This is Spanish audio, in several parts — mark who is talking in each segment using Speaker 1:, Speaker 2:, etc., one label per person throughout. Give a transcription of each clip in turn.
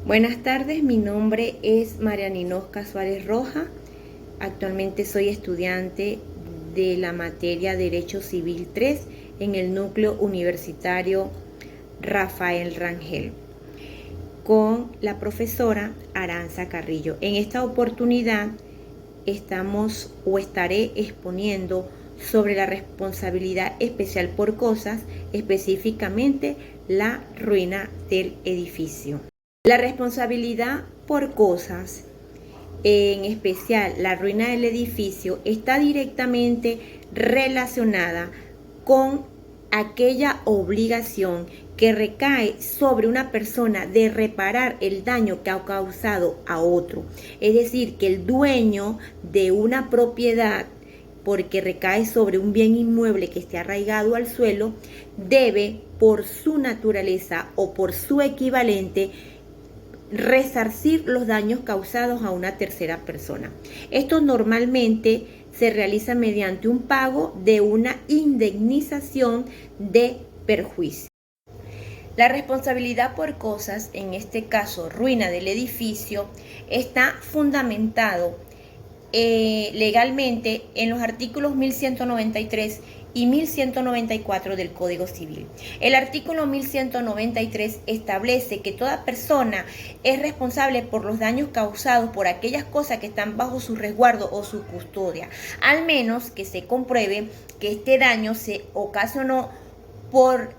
Speaker 1: Buenas tardes, mi nombre es María Ninosca Suárez Roja. Actualmente soy estudiante de la materia Derecho Civil 3 en el núcleo universitario Rafael Rangel con la profesora Aranza Carrillo. En esta oportunidad estaré exponiendo sobre la responsabilidad especial por cosas, específicamente la ruina del edificio. La responsabilidad por cosas, en especial la ruina del edificio, está directamente relacionada con aquella obligación que recae sobre una persona de reparar el daño que ha causado a otro. Es decir, que el dueño de una propiedad, porque recae sobre un bien inmueble que esté arraigado al suelo, debe, por su naturaleza o por su equivalente, resarcir los daños causados a una tercera persona. Esto normalmente se realiza mediante un pago de una indemnización de perjuicio. La responsabilidad por cosas, en este caso ruina del edificio, está fundamentado legalmente en los artículos 1193 y 1194 del Código Civil. El artículo 1193 establece que toda persona es responsable por los daños causados por aquellas cosas que están bajo su resguardo o su custodia, al menos que se compruebe que este daño se ocasionó por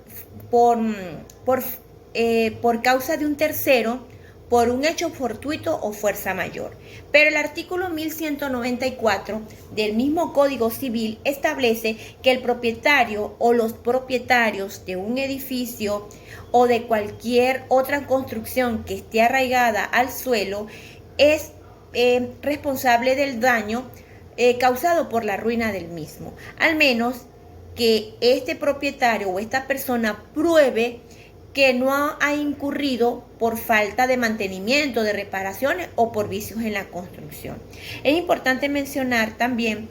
Speaker 1: causa de un tercero, por un hecho fortuito o fuerza mayor. Pero el artículo 1194 del mismo Código Civil establece que el propietario o los propietarios de un edificio o de cualquier otra construcción que esté arraigada al suelo es responsable del daño causado por la ruina del mismo, al menos que este propietario o esta persona pruebe que no ha incurrido por falta de mantenimiento, de reparaciones o por vicios en la construcción. Es importante mencionar también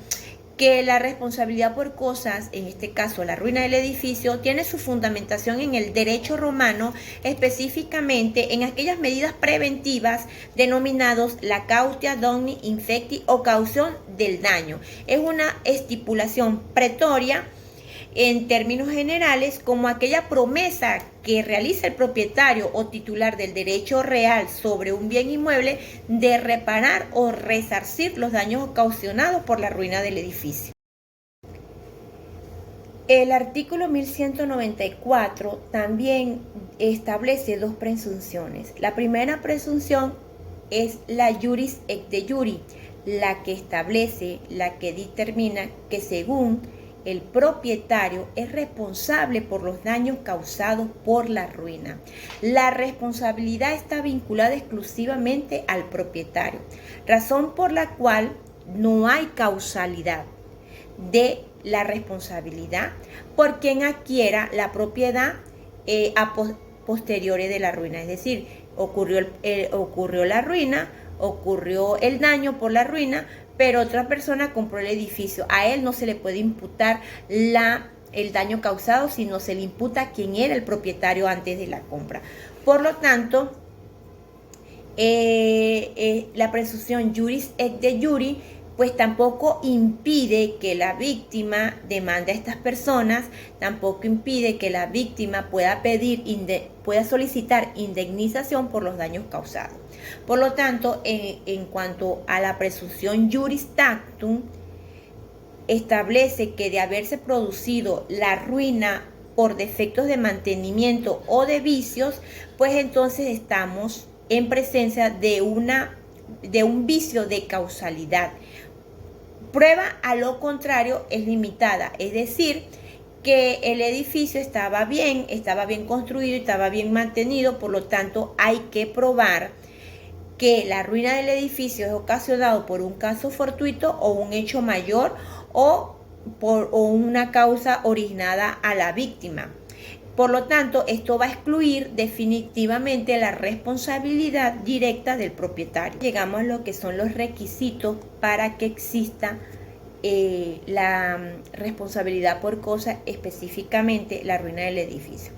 Speaker 1: que la responsabilidad por cosas, en este caso la ruina del edificio, tiene su fundamentación en el derecho romano, específicamente en aquellas medidas preventivas denominados la cautia domini infecti o caución del daño. Es una estipulación pretoria en términos generales como aquella promesa que realiza el propietario o titular del derecho real sobre un bien inmueble de reparar o resarcir los daños ocasionados por la ruina del edificio. El artículo 1194 también establece dos presunciones. La primera presunción es la juris et de juri, la que establece, la que determina que según el propietario es responsable por los daños causados por la ruina. La responsabilidad está vinculada exclusivamente al propietario, razón por la cual no hay causalidad de la responsabilidad por quien adquiera la propiedad a posteriori de la ruina. Es decir, ocurrió la ruina, ocurrió el daño por la ruina, pero otra persona compró el edificio. A él no se le puede imputar el daño causado, sino se le imputa a quien era el propietario antes de la compra. Por lo tanto, la presunción juris et de juri pues tampoco impide que la víctima demande a estas personas, tampoco impide que la víctima pueda solicitar indemnización por los daños causados. Por lo tanto, en cuanto a la presunción juris tactum, establece que de haberse producido la ruina por defectos de mantenimiento o de vicios, pues entonces estamos en presencia de un vicio de causalidad. Prueba a lo contrario es limitada, es decir, que el edificio estaba bien construido, estaba bien mantenido, por lo tanto hay que probar que la ruina del edificio es ocasionado por un caso fortuito o un hecho mayor o una causa originada a la víctima. Por lo tanto, esto va a excluir definitivamente la responsabilidad directa del propietario. Llegamos a lo que son los requisitos para que exista la responsabilidad por cosa, específicamente la ruina del edificio.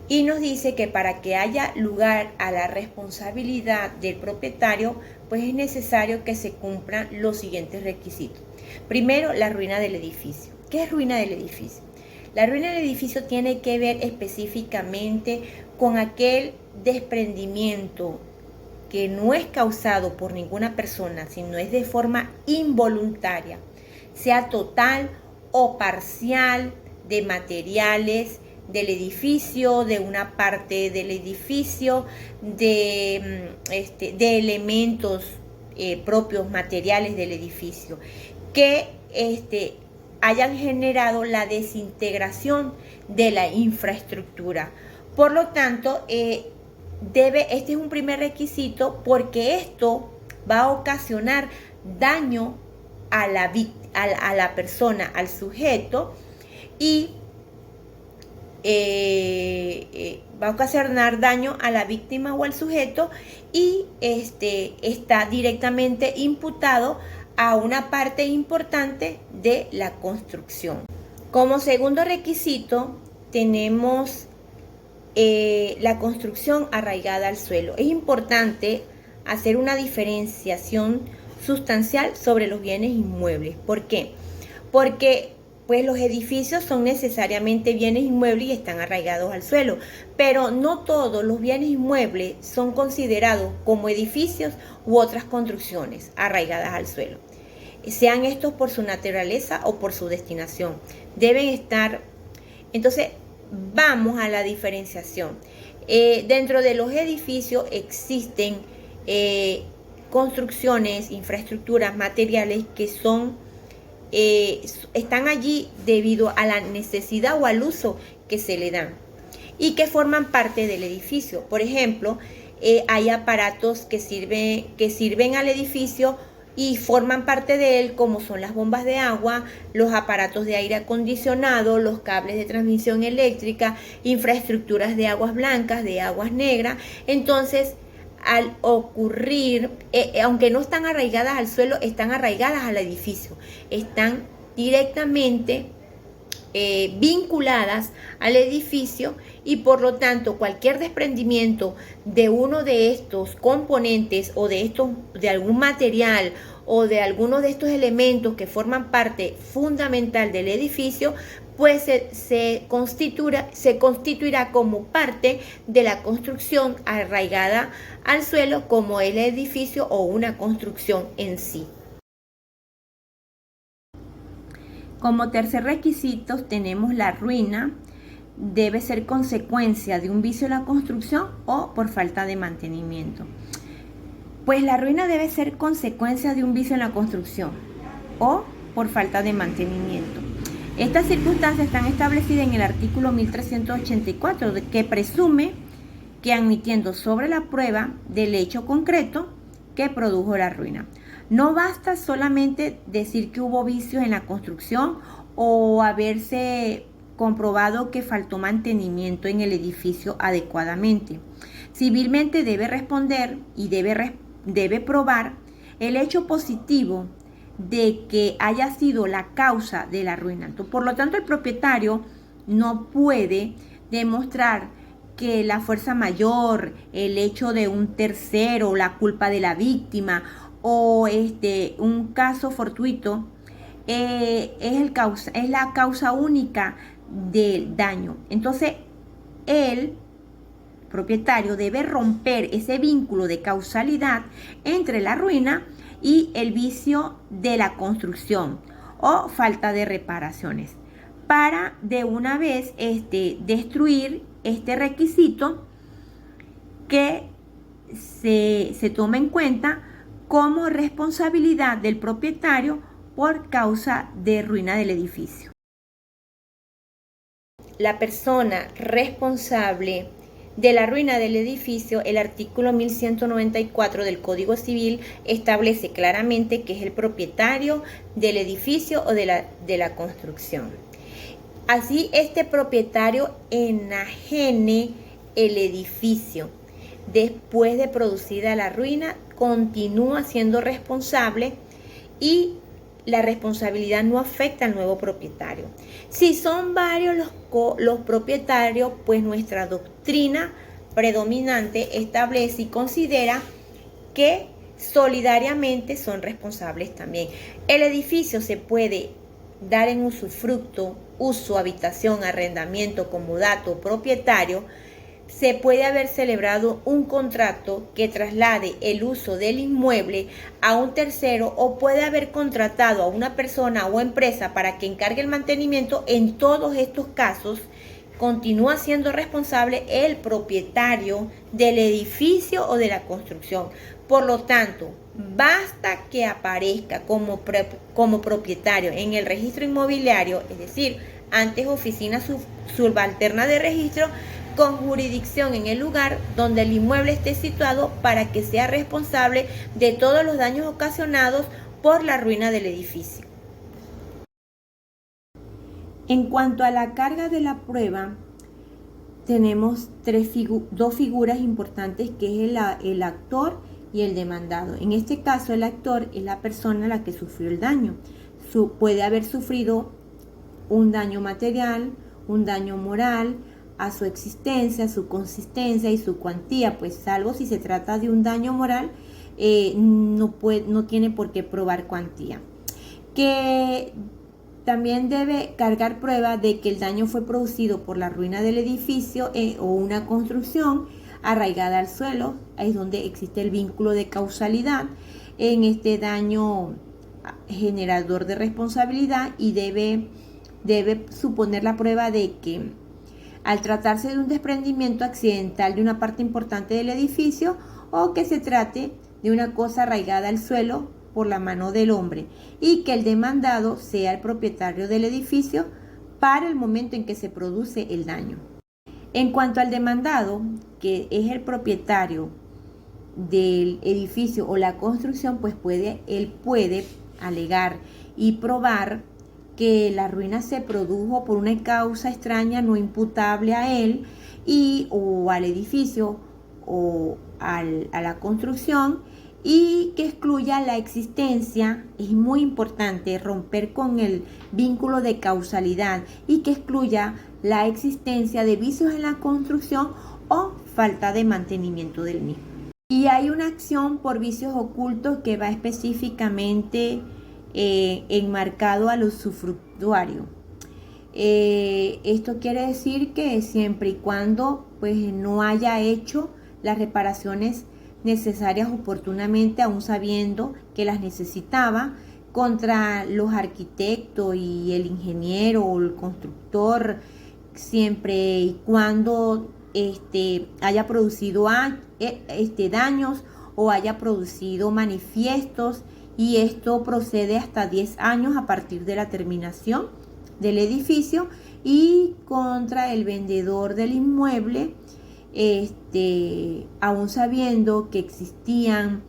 Speaker 1: y nos dice que para que haya lugar a la responsabilidad del propietario, pues es necesario que se cumplan los siguientes requisitos. Primero, la ruina del edificio. ¿Qué es ruina del edificio? La ruina del edificio tiene que ver específicamente con aquel desprendimiento que no es causado por ninguna persona, sino es de forma involuntaria, sea total o parcial, de materiales del edificio, de una parte del edificio, de elementos propios materiales del edificio, que hayan generado la desintegración de la infraestructura. Por lo tanto, este es un primer requisito, porque esto va a ocasionar daño a la persona, al sujeto, y va a ocasionar daño a la víctima o al sujeto, y está directamente imputado a una parte importante de la construcción. Como segundo requisito tenemos la construcción arraigada al suelo. Es importante hacer una diferenciación sustancial sobre los bienes inmuebles. ¿Por qué? Porque pues los edificios son necesariamente bienes inmuebles y están arraigados al suelo, pero no todos los bienes inmuebles son considerados como edificios u otras construcciones arraigadas al suelo, sean estos por su naturaleza o por su destinación. Deben estar. Entonces, vamos a la diferenciación. Dentro de los edificios existen construcciones, infraestructuras, materiales que están allí debido a la necesidad o al uso que se le dan y que forman parte del edificio. Por ejemplo, hay aparatos que sirven al edificio y forman parte de él, como son las bombas de agua, los aparatos de aire acondicionado, los cables de transmisión eléctrica, infraestructuras de aguas blancas, de aguas negras. Entonces, al ocurrir, aunque no están arraigadas al suelo, están arraigadas al edificio, están directamente vinculadas al edificio, y por lo tanto cualquier desprendimiento de uno de estos componentes o de algún material o de alguno de estos elementos que forman parte fundamental del edificio, pues se constituirá como parte de la construcción arraigada al suelo, como el edificio o una construcción en sí. Como tercer requisito tenemos la ruina. Debe ser consecuencia de un vicio en la construcción o por falta de mantenimiento. Pues la ruina debe ser consecuencia de un vicio en la construcción o por falta de mantenimiento. Estas circunstancias están establecidas en el artículo 1384, que presume que, admitiendo sobre la prueba del hecho concreto que produjo la ruina, no basta solamente decir que hubo vicios en la construcción o haberse comprobado que faltó mantenimiento en el edificio adecuadamente. Civilmente debe responder y debe probar el hecho positivo de que haya sido la causa de la ruina. Por lo tanto, el propietario no puede demostrar que la fuerza mayor, el hecho de un tercero, la culpa de la víctima o un caso fortuito es la causa única del daño. Entonces, el propietario debe romper ese vínculo de causalidad entre la ruina y el vicio de la construcción o falta de reparaciones, para de una vez destruir este requisito que se toma en cuenta como responsabilidad del propietario por causa de ruina del edificio. La persona responsable de la ruina del edificio, el artículo 1194 del Código Civil establece claramente que es el propietario del edificio o de la construcción. Así, este propietario enajene el edificio. Después de producida la ruina, continúa siendo responsable y la responsabilidad no afecta al nuevo propietario. Si son varios los propietarios, pues nuestra doctrina predominante establece y considera que solidariamente son responsables también. El edificio se puede dar en usufructo, uso, habitación, arrendamiento, comodato, propietario. Se puede haber celebrado un contrato que traslade el uso del inmueble a un tercero, o puede haber contratado a una persona o empresa para que encargue el mantenimiento. En todos estos casos, continúa siendo responsable el propietario del edificio o de la construcción. Por lo tanto, basta que aparezca como propietario en el registro inmobiliario, es decir, antes oficina subalterna de registro, con jurisdicción en el lugar donde el inmueble esté situado, para que sea responsable de todos los daños ocasionados por la ruina del edificio. En cuanto a la carga de la prueba, tenemos dos figuras importantes, que es el actor y el demandado. En este caso, el actor es la persona a la que sufrió el daño. Puede haber sufrido un daño material, un daño moral, a su existencia, su consistencia y su cuantía, pues salvo si se trata de un daño moral, no tiene por qué probar cuantía. Que también debe cargar prueba de que el daño fue producido por la ruina del edificio o una construcción arraigada al suelo. Ahí es donde existe el vínculo de causalidad en este daño generador de responsabilidad, y debe suponer la prueba de que, al tratarse de un desprendimiento accidental de una parte importante del edificio, o que se trate de una cosa arraigada al suelo por la mano del hombre, y que el demandado sea el propietario del edificio para el momento en que se produce el daño. En cuanto al demandado, que es el propietario del edificio o la construcción, pues él puede alegar y probar que la ruina se produjo por una causa extraña no imputable a él o al edificio o a la construcción, y que excluya la existencia. Es muy importante romper con el vínculo de causalidad, y que excluya la existencia de vicios en la construcción o falta de mantenimiento del mismo. Y hay una acción por vicios ocultos que va específicamente enmarcado al usufructuario. Esto quiere decir que siempre y cuando pues no haya hecho las reparaciones necesarias oportunamente, aún sabiendo que las necesitaba, contra los arquitectos y el ingeniero o el constructor, siempre y cuando haya producido daños o haya producido manifiestos, y esto procede hasta 10 años a partir de la terminación del edificio, y contra el vendedor del inmueble, aún sabiendo que existían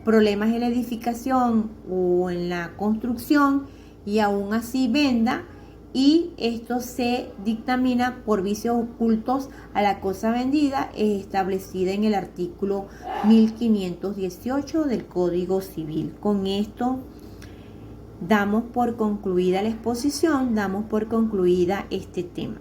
Speaker 1: problemas en la edificación o en la construcción, y aún así venda, y esto se dictamina por vicios ocultos a la cosa vendida, establecida en el artículo 1518 del Código Civil. Con esto damos por concluida la exposición, damos por concluida este tema.